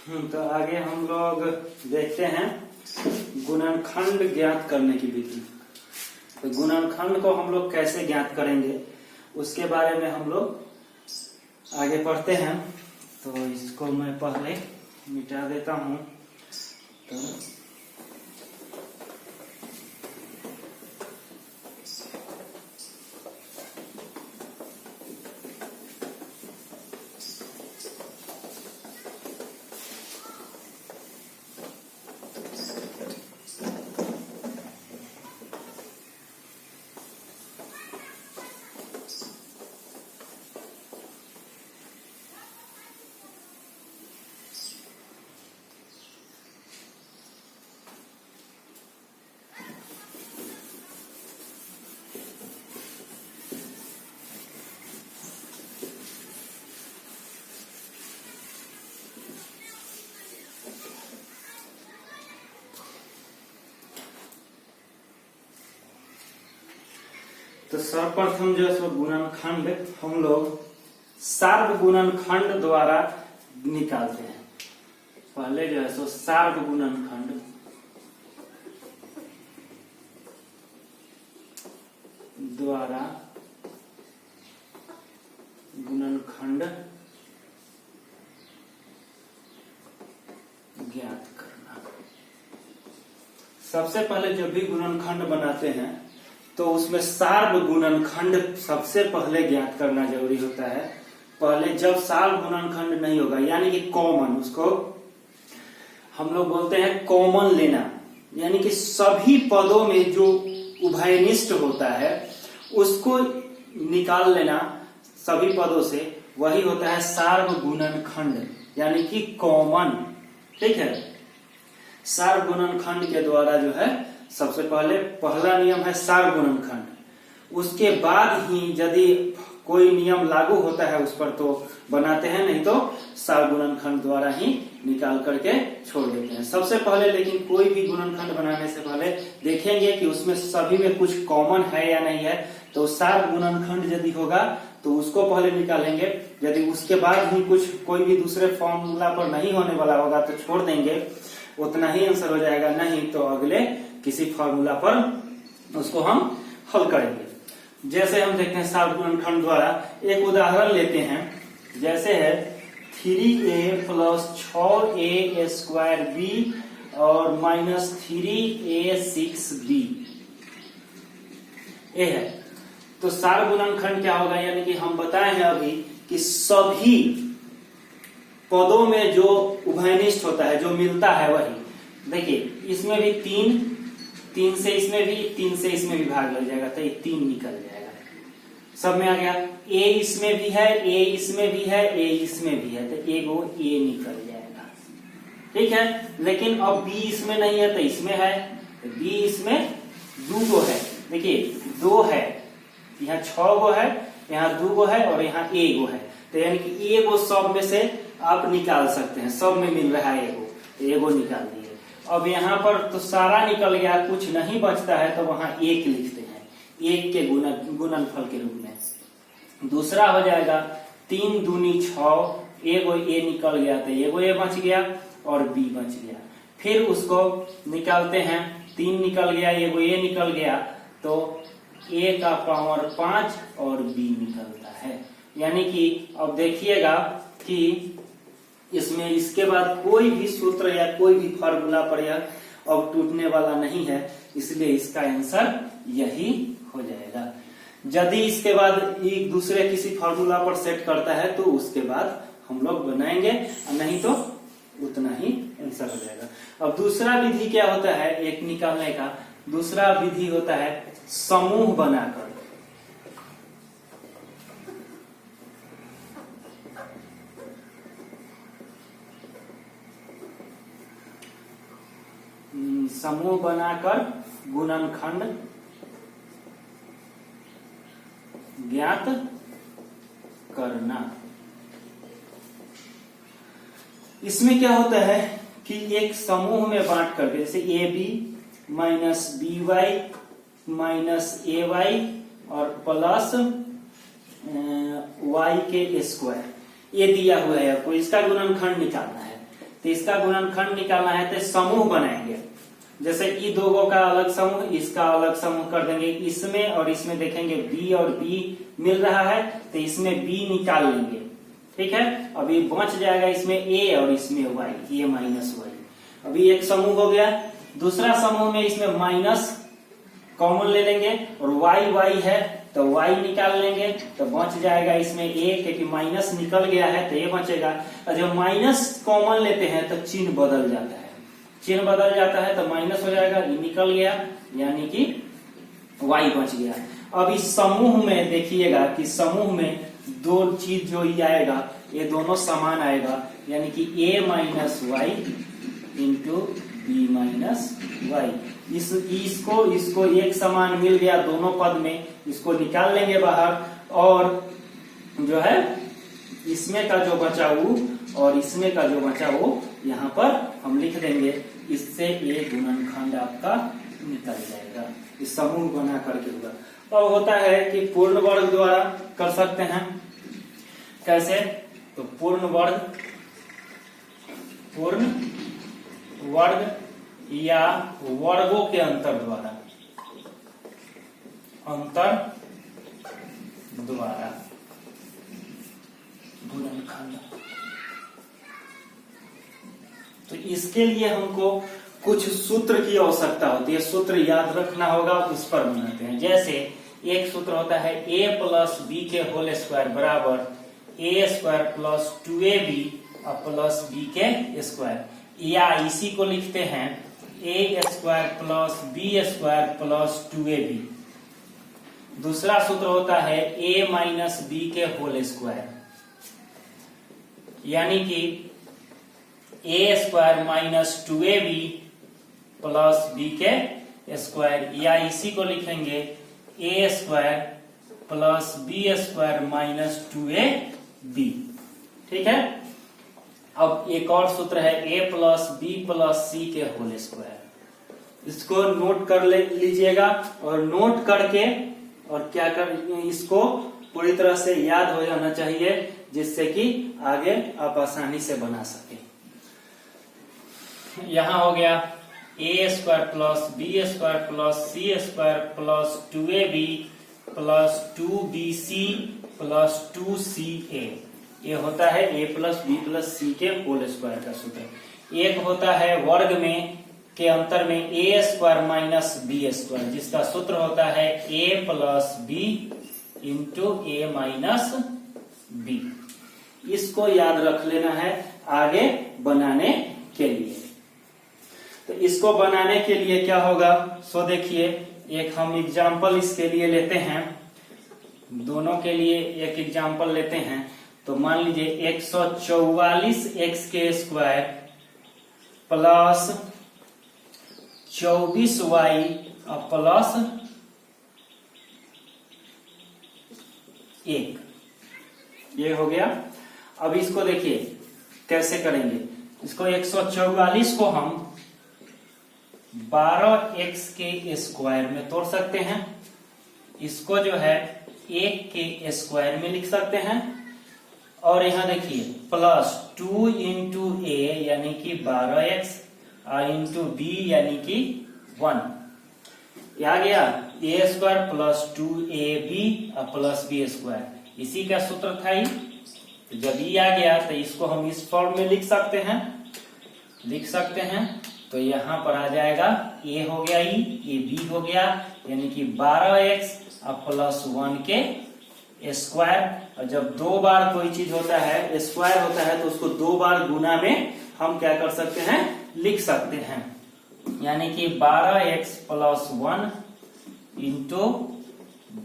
तो आगे हम लोग देखते हैं गुणनखंड ज्ञात करने की विधि। तो गुणनखंड को हम लोग कैसे ज्ञात करेंगे उसके बारे में हम लोग आगे पढ़ते हैं। तो इसको मैं पहले मिटा देता हूं। तो सर्वप्रथम जो है गुणनखंड हम लोग सार्व गुणनखंड द्वारा निकालते हैं। पहले जो है सार्व गुणनखंड द्वारा गुणनखंड ज्ञात करना। सबसे पहले जब भी गुणनखंड बनाते हैं तो उसमें सार्व गुणनखंड सबसे पहले ज्ञात करना जरूरी होता है। पहले जब सार्व गुणनखंड नहीं होगा यानी कि कॉमन, उसको हम लोग बोलते हैं कॉमन लेना, यानी कि सभी पदों में जो उभयनिष्ठ होता है उसको निकाल लेना सभी पदों से, वही होता है सार्व गुणनखंड यानी कि कॉमन। ठीक है, सार्व गुणनखंड के द्वारा जो है सबसे पहला नियम है सार्व गुणनखंड। उसके बाद ही यदि कोई नियम लागू होता है उस पर तो बनाते हैं, नहीं तो सार्व गुणनखंड द्वारा ही निकाल करके छोड़ देते हैं। सबसे पहले लेकिन कोई भी गुणनखंड बनाने से पहले देखेंगे कि उसमें सभी में कुछ कॉमन है या नहीं है। तो सार्व गुणनखंड यदि होगा तो उसको पहले निकालेंगे, यदि उसके बाद ही कुछ कोई भी दूसरे फॉर्मूला पर नहीं होने वाला होगा तो छोड़ देंगे, उतना ही आंसर हो जाएगा। नहीं तो अगले किसी फॉर्मूला पर उसको हम हल करेंगे। जैसे हम देखते हैं सार्व गुणनखंड द्वारा एक उदाहरण लेते हैं, जैसे है 3a plus 6a square b और माइनस 3a 6b ये है। तो सार्व गुणनखंड क्या होगा, यानी कि हम बताए हैं अभी कि सभी पदों में जो उभयनिष्ठ होता है, जो मिलता है वही। देखिए इसमें भी तीन से इसमें भी, 3 से इसमें भी भाग लग जाएगा तो ये 3 निकल जाएगा। सब में आ गया। ए इसमें भी है, ए इसमें भी है, ए इसमें भी है, तो एगो ए निकल जाएगा। ठीक है, लेकिन अब बी इसमें नहीं है तो इसमें है, तो बी इसमें 2 गो है। देखिए 2 है, यहाँ 6 गो है, यहाँ 2 गो है और यहाँ एगो है। तो यानी कि एगो सब में से आप निकाल सकते हैं, सब में मिल रहा है एगो निकाल दिए। अब यहाँ पर तो सारा निकल गया, कुछ नहीं बचता है तो वहां 1 लिखते हैं, 1 के गुणनफल के रूप में। दूसरा हो जाएगा 3 दूनी 6, एगो ए निकल गया तो एगो ए बच गया और बी बच गया। फिर उसको निकालते हैं, 3 निकल गया, एगो ए निकल गया तो ए का पावर 5 और बी निकलता है। यानी कि अब देखिएगा कि इसमें इसके बाद कोई भी सूत्र या कोई भी फॉर्मूला पर यह अब टूटने वाला नहीं है, इसलिए इसका आंसर यही हो जाएगा। यदि इसके बाद एक दूसरे किसी फॉर्मूला पर सेट करता है तो उसके बाद हम लोग बनाएंगे, नहीं तो उतना ही आंसर हो जाएगा। अब दूसरा विधि क्या होता है एक निकालने का, दूसरा विधि होता है समूह बनाकर। समूह बनाकर गुणनखंड ज्ञात करना। इसमें क्या होता है कि एक समूह में बांट करके, जैसे A B minus B Y minus A Y और प्लस वाई के स्क्वायर, ये दिया हुआ है आपको, इसका गुणनखंड निकालना है। तो इसका गुणनखंड निकालना है तो समूह बनाएंगे। जैसे ई दोगों का अलग समूह, इसका अलग समूह कर देंगे। इसमें और इसमें देखेंगे बी और बी मिल रहा है तो इसमें बी निकाल लेंगे। ठीक है, अभी बच जाएगा इसमें ए और इसमें वाई, ए माइनस वाई। अभी एक समूह हो गया। दूसरा समूह में इसमें माइनस कॉमन ले लेंगे और वाई वाई है तो वाई निकाल लेंगे तो बच जाएगा इसमें ए, क्योंकि माइनस निकल गया है तो ए बचेगा। और जब माइनस कॉमन लेते हैं तो चिन्ह बदल जाता है, चिन्ह बदल जाता है तो माइनस हो जाएगा, ये निकल गया यानी कि वाई बच गया। अब इस समूह में देखिएगा कि समूह में दो चीज जो ये आएगा ये दोनों समान आएगा, यानी कि a minus Y into B minus Y. इसको एक समान मिल गया दोनों पद में, इसको निकाल लेंगे बाहर और जो है इसमें का जो बचा वो और इसमें का जो बचा वो यहाँ पर हम लिख देंगे। इससे ये गुणनखंड आपका निकल जाएगा, इस समूह बना करके होगा। अब होता है कि पूर्ण वर्ग द्वारा कर सकते हैं। कैसे? तो पूर्ण वर्ग या वर्गों के अंतर द्वारा गुणनखंड। तो इसके लिए हमको कुछ सूत्र की आवश्यकता होती है, सूत्र याद रखना होगा, उस पर बनाते हैं। जैसे एक सूत्र होता है a प्लस बी के होल स्क्वायर बराबर a square plus 2ab plus b के स्क्वायर, या इसी को लिखते हैं a square plus b square plus 2ab। दूसरा सूत्र होता है a माइनस b के होल स्क्वायर, यानी कि a square minus 2ab plus b के स्क्वायर, या इसी को लिखेंगे a square plus b square minus 2ab। ठीक है, अब एक और सूत्र है a plus b plus c के होल स्क्वायर। इसको नोट कर लीजिएगा और नोट करके और क्या कर, इसको पूरी तरह से याद हो जाना चाहिए, जिससे कि आगे आप आसानी से बना सके। यहां हो गया a square plus b square plus c square plus 2ab plus 2bc plus 2ca। ये होता है a plus b plus c के होल स्क्वायर का सूत्र। एक होता है वर्ग में के अंतर में a square minus b square, जिसका सूत्र होता है a plus b into a minus b। इसको याद रख लेना है आगे बनाने के लिए। तो इसको बनाने के लिए क्या होगा, सो देखिए एक हम एग्जाम्पल इसके लिए लेते हैं, दोनों के लिए एक एग्जाम्पल लेते हैं। तो मान लीजिए 144 x के स्क्वायर प्लस 24y प्लस 1, ये हो गया। अब इसको देखिए कैसे करेंगे। इसको 144 को हम 12x के स्क्वायर में तोड़ सकते हैं, इसको जो है 1 के स्क्वायर में लिख सकते हैं, और यहाँ देखिए प्लस 2 इंटू ए यानी कि 12x और इंटू बी यानी कि 1। आ गया a square plus 2ab plus b square, इसी का सूत्र था ही। जब ये आ गया तो इसको हम इस फॉर्म में लिख सकते हैं। तो यहाँ पर आ जाएगा a हो गया ई, ये b हो गया, यानी कि 12x प्लस 1 के स्क्वायर। और जब दो बार कोई चीज होता है स्क्वायर होता है तो उसको दो बार गुना में हम क्या कर सकते हैं, लिख सकते हैं, यानी कि 12x plus 1 into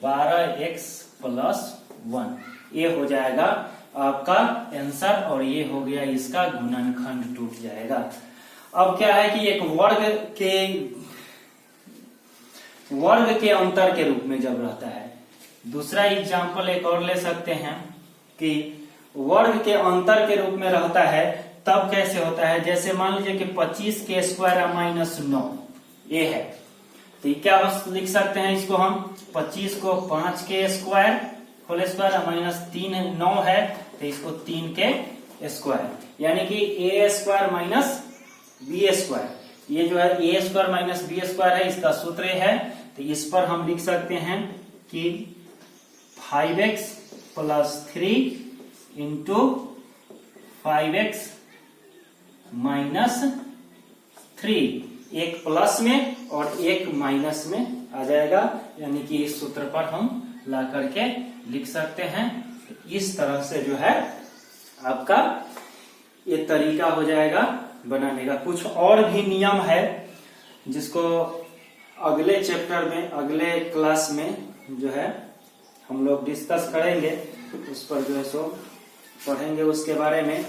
12x plus 1, ये हो जाएगा आपका आंसर, और ये हो गया इसका गुणनखंड टूट जाएगा। अब क्या है कि एक वर्ग के अंतर के रूप में जब रहता है, दूसरा एग्जाम्पल एक और ले सकते हैं कि वर्ग के अंतर के रूप में रहता है तब कैसे होता है। जैसे मान लीजिए कि 25 के स्क्वायर माइनस 9 ये है, तो क्या लिख सकते हैं इसको हम 25 को 5 के स्क्वायर होल स्क्वायर माइनस 3 9 है तो इसको 3 के स्क्वायर, यानी कि ए स्क्वायर माइनस बी स्क्वायर। ये जो है ए स्क्वायर माइनस बी स्क्वायर है, इसका सूत्र है। तो इस पर हम लिख सकते हैं कि 5x plus 3 into 5x minus 3, एक प्लस में और एक माइनस में आ जाएगा, यानी कि इस सूत्र पर हम ला करके लिख सकते हैं। इस तरह से जो है आपका ये तरीका हो जाएगा बनाने का। कुछ और भी नियम है जिसको अगले चैप्टर में, अगले क्लास में जो है हम लोग डिस्कस करेंगे, उस पर जो है सो पढ़ेंगे उसके बारे में।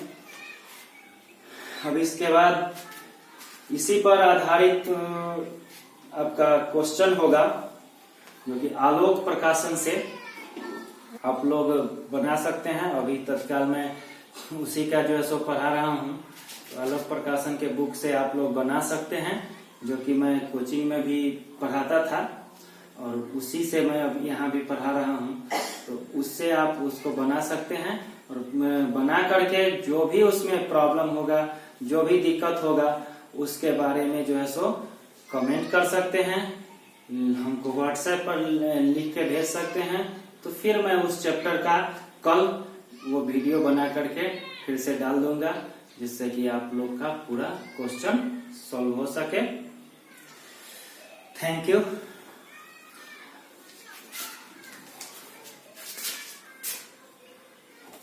अब इसके बाद इसी पर आधारित आपका क्वेश्चन होगा, जो कि आलोक प्रकाशन से आप लोग बना सकते हैं। अभी तत्काल मैं उसी का जो है सो पढ़ा रहा हूँ, तो आलोक प्रकाशन के बुक से आप लोग बना सकते हैं, जो कि मैं कोचिंग में भी पढ़ाता था और उसी से मैं अब यहाँ भी पढ़ा रहा हूँ। तो उससे आप उसको बना सकते हैं और बना करके जो भी उसमें प्रॉब्लम होगा, जो भी दिक्कत होगा, उसके बारे में जो है सो कमेंट कर सकते हैं, हमको व्हाट्सएप पर लिख के भेज सकते हैं। तो फिर मैं उस चैप्टर का कल वो वीडियो बना करके फिर से डाल दूंगा, जिससे कि आप लोग का पूरा क्वेश्चन सॉल्व हो सके। Thank you.